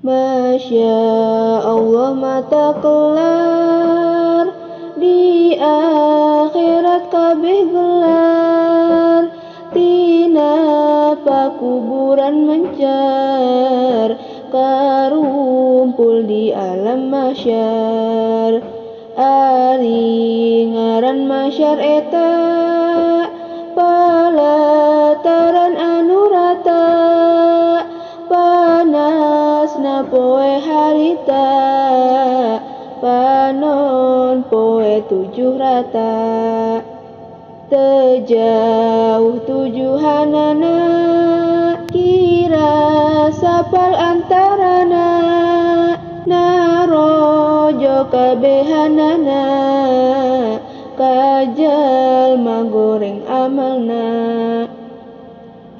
Masya Allah mata kelar, di akhirat kabeh gelar, tina pakuburan mencar, karumpul di alam mahsyar. Ari ngaran mahsyar eta, palataran anu rata, panasna poe harita, panon poe tujuh rata. Tejauh tujuhanana, kira sapal antarana, narojo kabehanana, kajal magoreng amalna.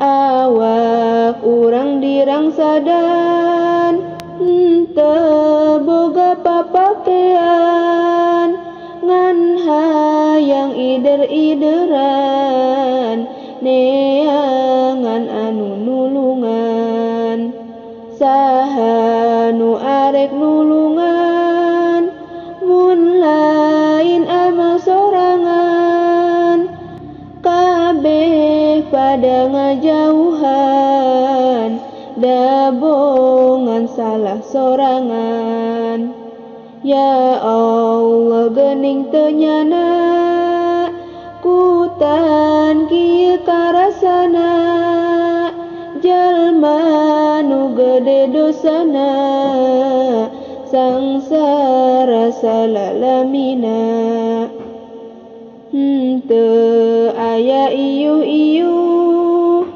Awak urang dirangsadan, teu boga papakean, ngan hayang ider-ideran, neangan anu nulungan. Saha nu arek nulungan, mun lain amal sorangan, kabeh pada ngajauhan, dabongan salah sorangan. Ya Allah geuning teu nyana, kutan kieu karasana, jalma nu gede dosana, sangsara salalamina. Teu aya iuh-iuh,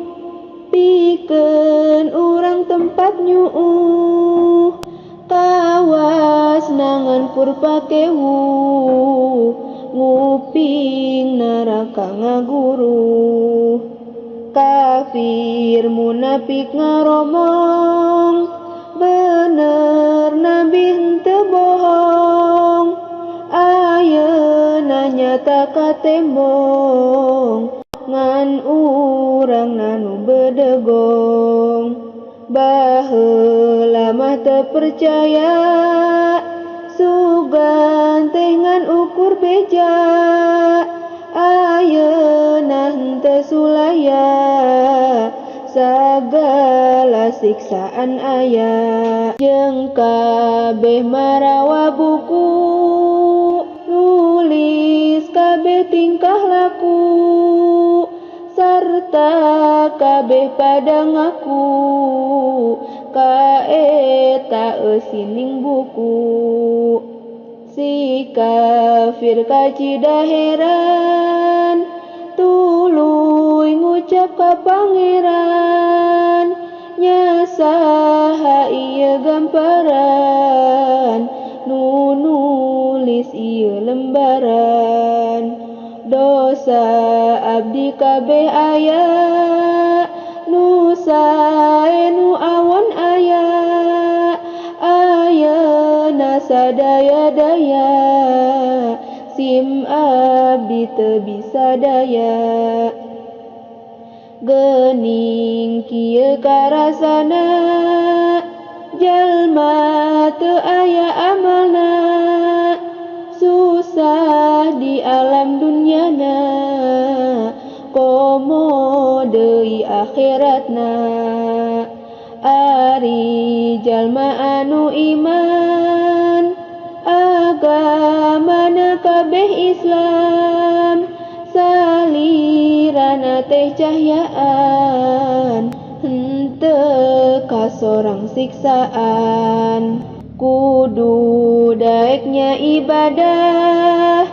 pikeun urang tempat nyuuh, kawas nangan kurpakewuh, nguping neraka ngaguruh. Kafir munafik ngaromong, bener nabi henteu bohong, ayeuna nyata katembong, ngan urang nanu bedegong. Baheula mah teu percaya, sugan teh ngan ukur beja, ayeuna henteu sulaya, sagala siksaan aya. Jeung kabeh marawa buku, nulis kabeh tingkah laku, sarta kabeh pada ngaku, kaeta eusining buku. Si kafir kacida heran, tuluy ngucap ka pangeran, nya saha ieu gamparan, nu nulis ieu lembaran. Dosa abdi kabeh aya, nu sae nu awon aya, ayeuna sadaya-daya, sim abdi teu bisa daya. Geuning kieu karasana, jalma teu aya amalna, susah di alam dunyana, komo deui akhiratna. Ari jalma anu iman, agamana kabeh Islam, salirana teh cahyaan, henteu kasorang siksaan. Kudu daeknya ibadah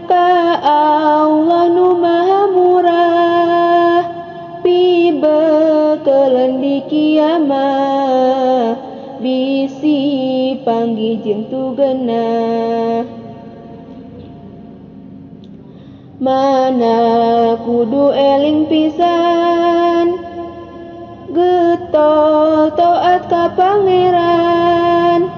ka Allah nu maha murah, pibeukeun di kiamah, bisi panggih jeung tugeunah. Mana kudu eling pisan, getol taat ka pangeran,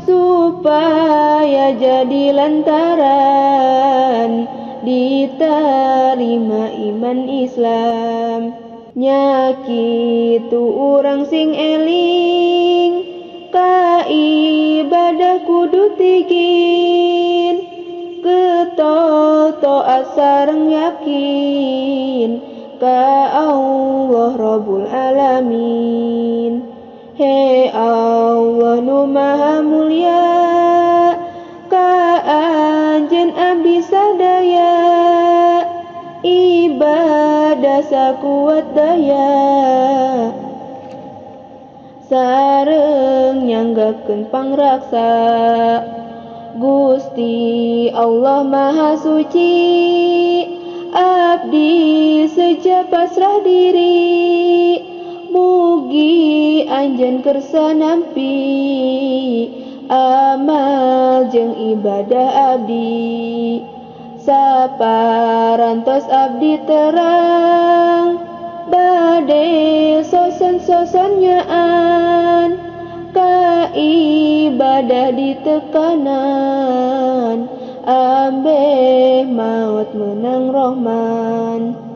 supaya jadi lantaran diterima iman Islam. Nyakitu urang sing eling ka sareng yakin ka Allah Rabbul Alamin. He Allah nu maha mulia, ka Anjeun abdi sadaya, ibadah sakuat daya, sareng nyanggakeun pangraksa. Gusti Allah maha suci, abdi seja pasrah diri, mugi Anjeun kersa nampi amal jeung ibadah abdi. Saparantos abdi terang bade soson-soson nyaan, ka ibadah ditekanan, ambeh maot menang Rahman.